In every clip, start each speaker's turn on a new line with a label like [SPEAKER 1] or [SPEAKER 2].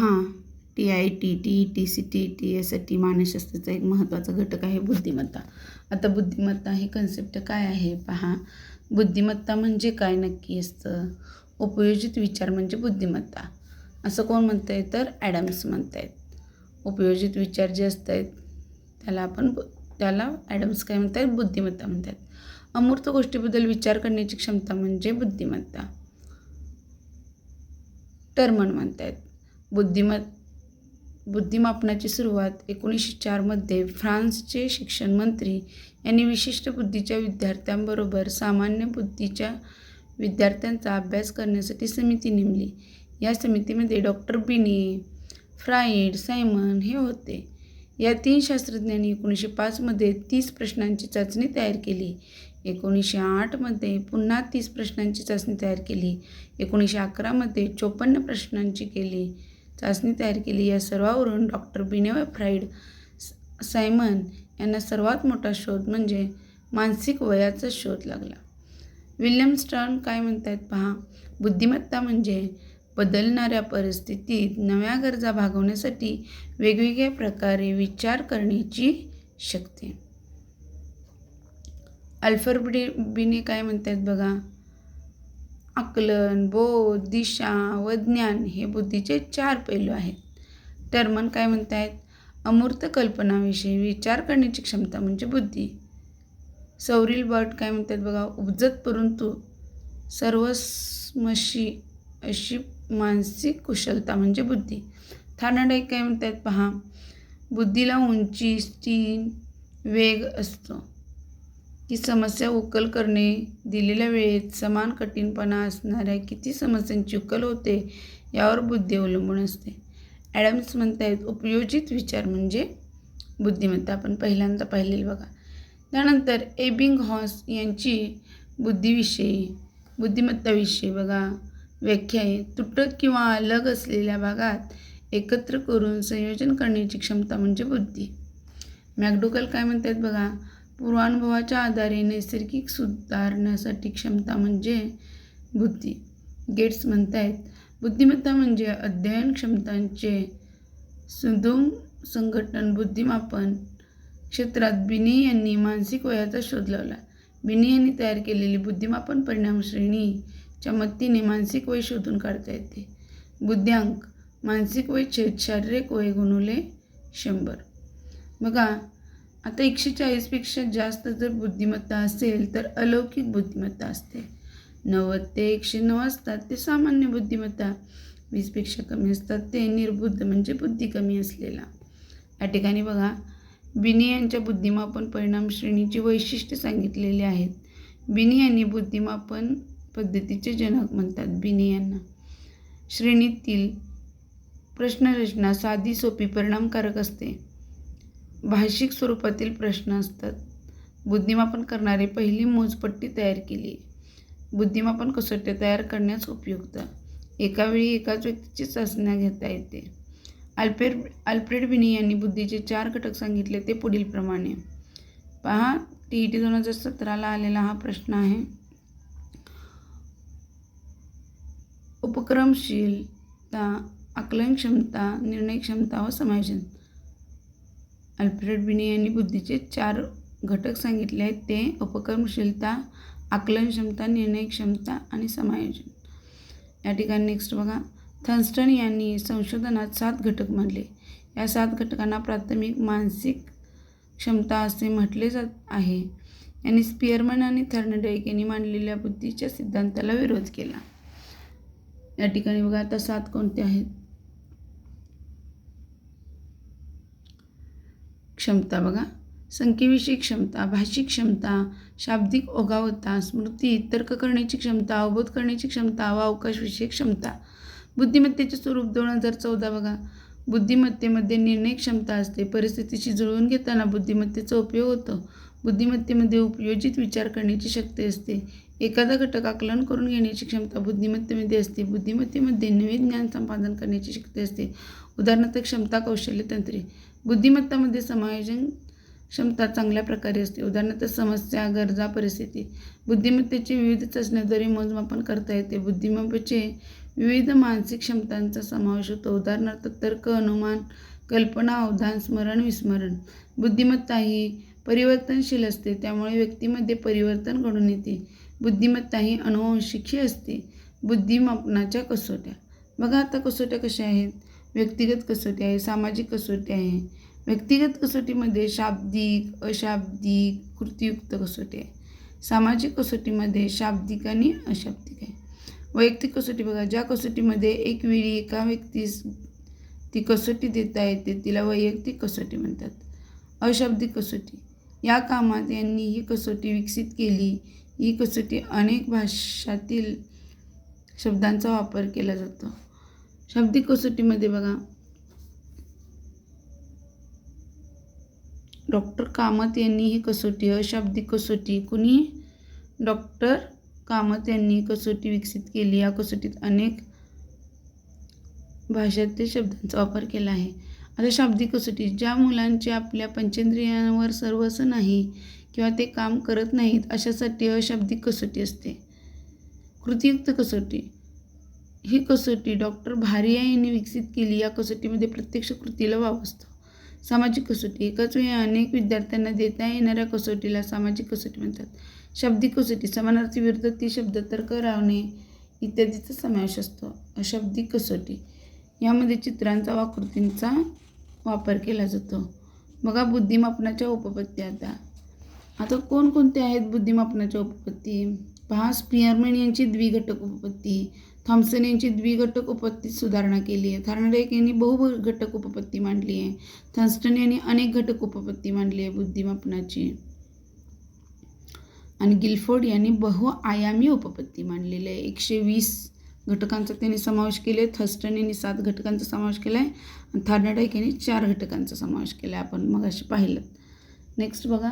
[SPEAKER 1] पहा, TIT, TET, CTET यासाठी मानसशास्त्राचा एक महत्त्वाचा घटक आहे बुद्धिमत्ता. आता बुद्धिमत्ता ही कन्सेप्ट काय आहे पहा. बुद्धिमत्ता म्हणजे काय नक्की असतं? उपयोजित विचार म्हणजे बुद्धिमत्ता. असं कोण म्हणत आहे तर ॲडम्स म्हणत आहेत. उपयोजित विचार जे असत आहेत त्याला ॲडम्स काय म्हणतात? बुद्धिमत्ता म्हणतात. अमूर्त गोष्टीबद्दल विचार करण्याची क्षमता म्हणजे बुद्धिमत्ता. टर्मन म्हणतात. बुद्धिमापनाची सुरुवात 1904 मध्ये फ्रान्सचे शिक्षण मंत्री यांनी विशिष्ट बुद्धीच्या विद्यार्थ्यांबरोबर सामान्य बुद्धीच्या विद्यार्थ्यांचा अभ्यास करण्यासाठी समिती नेमली. या समितीमध्ये डॉक्टर बिने, फ्राईड, सायमन हे होते. या 3 शास्त्रज्ञांनी 1905 मध्ये 30 प्रश्नांची चाचणी तयार केली. 1908 मध्ये पुन्हा 30 प्रश्नांची चाचणी तयार केली. 1911 मध्ये 54 प्रश्नांची चाचणी तयार केली. या सर्वावरून डॉक्टर बिने व फ्राईड, सायमन यांना सर्वात मोठा शोध म्हणजे मानसिक वयाचा शोध लागला. विल्यम स्टर्न काय म्हणतात पहा. बुद्धिमत्ता म्हणजे बदलणाऱ्या परिस्थितीत नव्या गरजा भागवण्यासाठी वेगवेगळ्या प्रकारे विचार करण्याची शक्ती. अल्फ्रेड बिने काय म्हणतात बघा. आकलन, बोध, दिशा व ज्ञान हे बुद्धीचे 4 पैलू आहेत. टर्मन काय म्हणतात. अमूर्त कल्पनाविषयी विचार करण्याची क्षमता म्हणजे बुद्धी. सौरील बर्ट काय म्हणतात बघा. उपजत परंतु सर्वस्मशी अशी मानसिक कुशलता म्हणजे बुद्धी. थार्नडाईक काय म्हणतात पहा. बुद्धीला उंची, स्टीन, वेग असतो. की समस्या उकल करणे, दिलेल्या वेळेत समान कठीणपणा असणाऱ्या किती समस्यांची उकल होते यावर बुद्धी अवलंबून असते. ॲडम्स म्हणतात उपयोजित विचार म्हणजे बुद्धिमत्ता. आपण पहिल्यांदा पाहिलेलं बघा. त्यानंतर एबिंगहॉस यांची बुद्धिमत्ताविषयी बघा व्याख्या आहे. तुटक किंवा अलग असलेल्या भागात एकत्र करून संयोजन करण्याची क्षमता म्हणजे बुद्धी. मॅकडोगल काय म्हणतात बघा. पूर्वानुभवाच्या आधारे नैसर्गिक सुधारण्यासाठी क्षमता म्हणजे बुद्धी. गेट्स म्हणतात बुद्धिमत्ता म्हणजे अध्ययन क्षमतांचे सुदृढ संघटन. बुद्धिमापन क्षेत्रात बिने यांनी मानसिक वयाचा शोध लावला. बिने यांनी तयार केलेली बुद्धिमापन परिणाम श्रेणीच्या मदतीने मानसिक वय शोधून काढता येते. बुद्ध्यांक मानसिक वय छेद शारीरिक वय गुणिले 100. बघा आता 140 पेक्षा जास्त जर बुद्धिमत्ता असेल तर अलौकिक बुद्धिमत्ता असते. 90 ते 109 असतात ते सामान्य बुद्धिमत्ता. 20 पेक्षा कमी असतात ते निर्बुद्ध म्हणजे बुद्धी कमी असलेला. या ठिकाणी बघा बिने यांच्या बुद्धिमापन परिणाम श्रेणीची वैशिष्ट्ये सांगितलेली आहेत. बिने यांनी बुद्धिमापन पद्धतीचे जनक म्हणतात. बिने यांना श्रेणीतील प्रश्नरचना साधी, सोपी, परिणामकारक असते. भाषिक स्वरूपातील प्रश्न असतात. बुद्धिमापन करणारे पहिली मोजपट्टी तयार केली. बुद्धिमापन कसोट्या तयार करण्यास उपयुक्त. एकावेळी एकाच व्यक्तीची चाचण्या घेता येते. अल्फ्रेड बिने यांनी बुद्धीचे 4 घटक सांगितले ते पुढील प्रमाणे. पहा TET 2017ला आलेला हा प्रश्न आहे. उपक्रमशीलता, आकलन क्षमता, निर्णय क्षमता व समायोजन. अल्फ्रेड बिने यांनी बुद्धीचे 4 घटक सांगितले आहेत ते उपक्रमशीलता, आकलन क्षमता, निर्णय क्षमता आणि समायोजन. या ठिकाणी नेक्स्ट बघा. थर्स्टन यांनी संशोधनात 7 घटक मांडले. या 7 घटकांना प्राथमिक मानसिक क्षमता असे म्हटले जात आहे. यांनी स्पियरमन आणि थॉर्नडाईक यांनी मांडलेल्या बुद्धीच्या सिद्धांताला विरोध केला. या ठिकाणी बघा आता 7 कोणते आहेत. क्षमता बघा. संख्येविषयी क्षमता, भाषिक क्षमता, शाब्दिक ओघावता, स्मृती, तर्क करण्याची क्षमता, अवबोध करण्याची क्षमता व अवकाशविषयक क्षमता. बुद्धिमत्तेचे स्वरूप 2014 बघा. बुद्धिमत्तेमध्ये निर्णय क्षमता असते. परिस्थितीशी जुळवून घेताना बुद्धिमत्तेचा उपयोग होतो. बुद्धिमत्तेमध्ये उपयोजित विचार करण्याची शक्ती असते. एखादा घटक आकलन करून घेण्याची क्षमता बुद्धिमत्तेमध्ये असते. बुद्धिमत्तेमध्ये नवीन ज्ञान संपादन करण्याची शक्ती असते. उदाहरणार्थ क्षमता, कौशल्य, तंत्रे. बुद्धिमत्तामध्ये समायोजन क्षमता चांगल्या प्रकारे असते. उदाहरणार्थ समस्या, गरजा, परिस्थिती. बुद्धिमत्तेचे विविध चाचण्यांद्वारे मोजमापन करता येते. बुद्धिमत्तेचे विविध मानसिक क्षमतांचा समावेश होतो. उदाहरणार्थ तर्क, अनुमान, कल्पना, अवधान, स्मरण, विस्मरण. बुद्धिमत्ता ही परिवर्तनशील असते, त्यामुळे व्यक्तीमध्ये परिवर्तन घडून येते. बुद्धिमत्ता ही अनुवंशिक असते. बुद्धिमापनाच्या कसोट्या. बघा आता कसोट्या कशा आहेत. व्यक्तिगत कसोटी आहे, सामाजिक कसोटी आहे. व्यक्तिगत कसोटीमध्ये शाब्दिक, अशाब्दिक, कृतीयुक्त कसोटी आहे. सामाजिक कसोटीमध्ये शाब्दिक आणि अशाब्दिक आहे. वैयक्तिक कसोटी बघा, ज्या कसोटीमध्ये एक वेळी एका व्यक्तीस ती कसोटी देता येते तिला वैयक्तिक कसोटी म्हणतात. अशाब्दिक कसोटी, या कामात यांनी ही कसोटी विकसित केली. ही कसोटी अनेक भाषातील शब्दांचा वापर केला जातो. शाब्दिक कसोटीमध्ये बघा, डॉक्टर कामत यांनी ही कसोटी, अशाब्दिक कसोटी, कुणी डॉक्टर कामत यांनी कसोटी विकसित केली. या कसोटीत अनेक भाषातील शब्दांचा वापर केला आहे. आता शाब्दिक कसोटी, ज्या मुलांचे आपल्या पंचेंद्रियांवर सर्वस्व नाही किंवा ते काम करत नाहीत अशासाठी अशाब्दिक कसोटी असते. कृतीयुक्त कसोटी, ही कसोटी डॉक्टर भारिया यांनी विकसित केली. या कसोटीमध्ये प्रत्यक्ष कृतीला वाव असतो. सामाजिक कसोटी, एकाच वेळी अनेक विद्यार्थ्यांना देता येणाऱ्या कसोटीला सामाजिक कसोटी म्हणतात. शाब्दिक कसोटी, समानार्थी विरुद्ध ती शब्द, तर्क, रावणे इत्यादीचा समावेश असतो. अशाब्दिक कसोटी, यामध्ये चित्रांचा वा कृतींचा वापर केला जातो. बघा बुद्धिमापनाच्या उपपत्ती. आता कोणकोणत्या आहेत बुद्धिमापनाच्या उपपत्ती पहा. स्पिअरमॅन यांची द्विघटक उपपत्ती, थॉम्सन यांची द्विघटक उपपत्तीत सुधारणा केली आहे. थॉर्नडाईक यांनी बहुघटक उपपत्ती मांडली आहे. थर्स्टन यांनी अनेक घटक उपपत्ती मांडली आहे बुद्धिमापनाची. आणि गिलफोर्ड यांनी बहुआयामी उपपत्ती मांडलेली आहे. 120 घटकांचा त्यांनी समावेश केले. थर्स्टन यांनी 7 घटकांचा समावेश केला आहे आणि थॉर्नडाईक यांनी 4 घटकांचा समावेश केला आहे. आपण मग असे पाहिलं. नेक्स्ट बघा,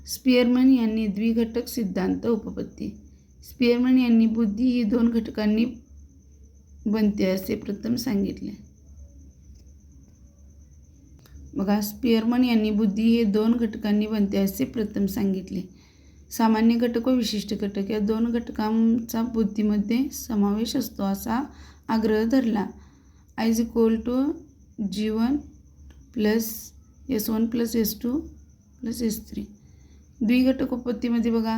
[SPEAKER 1] स्पिअरमॅन यांनी द्विघटक सिद्धांत उपपत्ती. स्पिअरमॅन यांनी बुद्धी ही 2 घटकांनी बनते असे प्रथम सांगितले. बघा, स्पिअरमॅन यांनी बुद्धी हे 2 घटकांनी बनते असे प्रथम सांगितले. सामान्य घटक व विशिष्ट घटक या 2 घटकांचा बुद्धीमध्ये समावेश असतो असा आग्रह धरला. I=G1 + S1 + S2 + S3. द्विघटक उपपत्तीमध्ये बघा,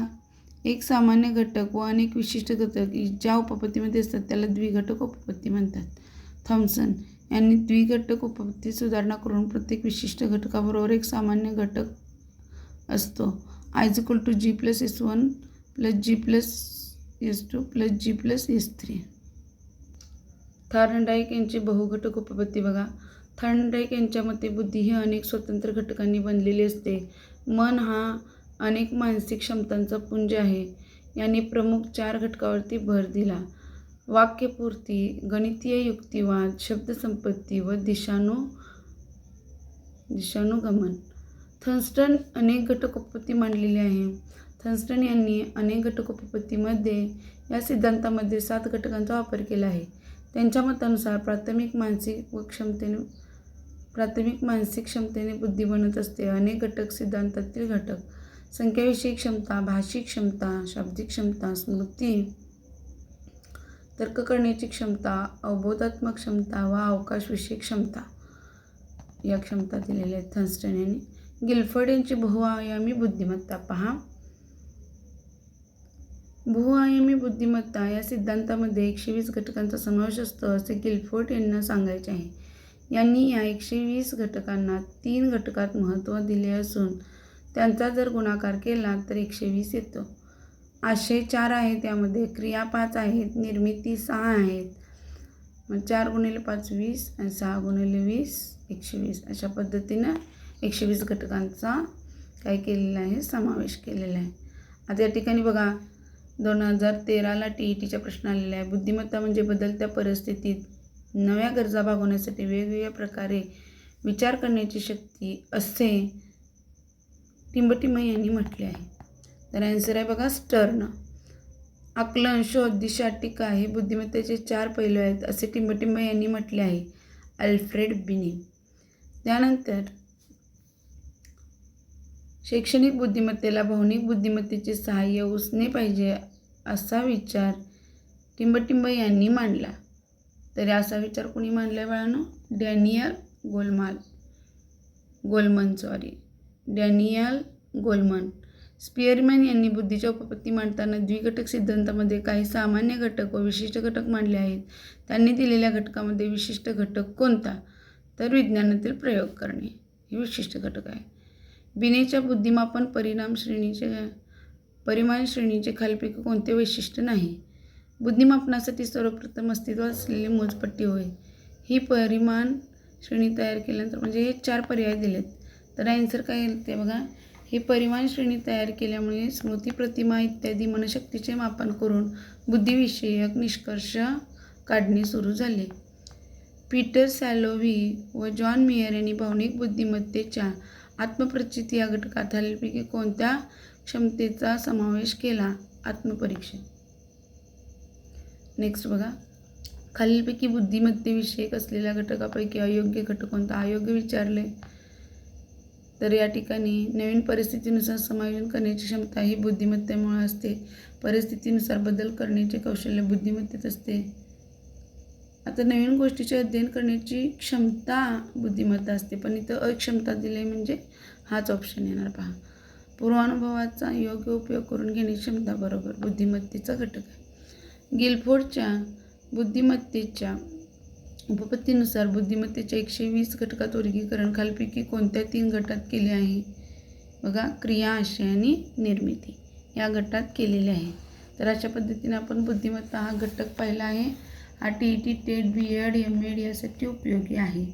[SPEAKER 1] एक सामान्य घटक व अनेक विशिष्ट घटक ज्या उपपत्तीमध्ये असतात त्याला द्विघटक उपपत्ती म्हणतात. थॉम्सन यांनी द्विघटक उपपत्ती सुधारणा करून प्रत्येक विशिष्ट घटकाबरोबर एक सामान्य घटक असतो. I=G + S1 + G + S2 + G + S3. Thorndike यांची बहुघटक उपपत्ती बघा. थॉर्नडाईक यांच्या मते बुद्धी ही अनेक स्वतंत्र घटकांनी बनलेली असते. मन हा अनेक मानसिक क्षमतांचा पुंज आहे. यांनी प्रमुख 4 घटकांवरती भर दिला. वाक्यपूर्ती, गणितीय युक्तिवाद, शब्दसंपत्ती व दिशानुगमन. थर्स्टन अनेक घटक उपपत्ती मांडलेली आहे. थर्स्टन यांनी अनेक घटक उपपत्तीमध्ये या सिद्धांतामध्ये 7 घटकांचा वापर केला आहे. त्यांच्या मतानुसार प्राथमिक मानसिक क्षमतेने बुद्धी बनत असते. अनेक घटक सिद्धांतातील घटक संख्याविषयक क्षमता, भाषिक क्षमता, शाब्दिक क्षमता, स्मृती, तर्क करण्याची क्षमता, अवबोधात्मक क्षमता व अवकाशविषयक क्षमता या क्षमता दिलेल्या आहेत थर्स्टन यांनी. गिलफोर्ड यांची बहुआयामी बुद्धिमत्ता पहा. बहुआयामी बुद्धिमत्ता या सिद्धांतामध्ये 120 घटकांचा समावेश असतो असे गिलफोर्ड यांना सांगायचे आहे. यांनी या 120 घटकांना 3 घटकात महत्त्व दिले असून त्यांचा जर गुणाकार केला तर 120 येतो. आशय 4 आहेत, त्यामध्ये क्रिया 5 आहेत, निर्मिती 6 आहेत. मग 4 × 5 20 आणि 6 × 20 120 अशा पद्धतीनं 120 घटकांचा काय केलेला आहे, समावेश केलेला आहे. आता या ठिकाणी बघा 2013ला TETचा प्रश्न आलेला आहे. बुद्धिमत्ता म्हणजे बदलत्या परिस्थितीत नव्या गरजा भागवण्यासाठी वेगवेगळ्या प्रकारे विचार करण्याची शक्ती असे टिंबटिंब यांनी म्हटले आहे. तर आन्सर आहे बघा स्टर्न. आकलन, शोध, दिशा, टीका हे बुद्धिमत्तेचे 4 पैलू आहेत असे टिंबटिंब यांनी म्हटले आहे. अल्फ्रेड बिने. त्यानंतर शैक्षणिक बुद्धिमत्तेला भावनिक बुद्धिमत्तेचे सहाय्य उसने पाहिजे असा विचार टिंबटिंब यांनी मांडला. तरी असा विचार कोणी मांडला आहे बाळांनो? Daniel Goleman. स्पिअरमॅन यांनी बुद्धीच्या उपपत्ती मांडताना द्विघटक सिद्धांतामध्ये काही सामान्य घटक व विशिष्ट घटक मांडले आहेत. त्यांनी दिलेल्या घटकामध्ये विशिष्ट घटक कोणता? तर विज्ञानातील प्रयोग करणे हे विशिष्ट घटक आहे. बिनेच्या बुद्धिमापन परिमाण श्रेणीचे खालीलपैकी कोणते वैशिष्ट्य नाही? बुद्धिमापनासाठी सर्वप्रथम अस्तित्वात असलेली मोजपट्टी होय. ही परिमाण श्रेणी तयार केल्यानंतर म्हणजे हे 4 पर्याय दिलेत. तर आन्सर काय येईल ते बघा. ही परिमाण श्रेणी तयार केल्यामुळे स्मृती, प्रतिमा इत्यादी मनशक्तीचे मापन करून बुद्धिविषयक निष्कर्ष काढणे सुरू झाले. पीटर सॅलोव्ही व जॉन मेयर यांनी भावनिक बुद्धिमत्तेच्या आत्मप्रचिती या घटकात खालीलपैकी कोणत्या क्षमतेचा समावेश केला? आत्मपरीक्षण. नेक्स्ट बघा. खालीलपैकी बुद्धिमत्तेविषयक असलेल्या घटकापैकी अयोग्य घटक कोणता? अयोग्य विचारले तर या ठिकाणी नवीन परिस्थितीनुसार समायोजन करण्याची क्षमता ही बुद्धिमत्तेमुळे असते. परिस्थितीनुसार बदल करण्याचे कौशल्य बुद्धिमत्तेत असते. आता नवीन गोष्टीचे अध्ययन करण्याची क्षमता बुद्धिमत्ता असते, पण इथं अक्षमता दिली म्हणजे हाच ऑप्शन येणार पहा. पूर्वानुभवाचा योग्य उपयोग करून घेण्याची क्षमता बरोबर बुद्धिमत्तेचा घटक आहे. गिलफोर्डच्या बुद्धिमत्तेच्या उपपत्तीनुसार बुद्धिमत्तेच्या 120 घटकात वर्गीकरण खालीलपैकी कोणत्या 3 गटात केले आहे? बघा, क्रिया, आशय आणि निर्मिती या गटात केलेले आहे. तर अशा पद्धतीने आपण बुद्धिमत्ता हा घटक पाहिला आहे. हा TET, टेट, BEd, MEd यासाठी उपयोगी आहे.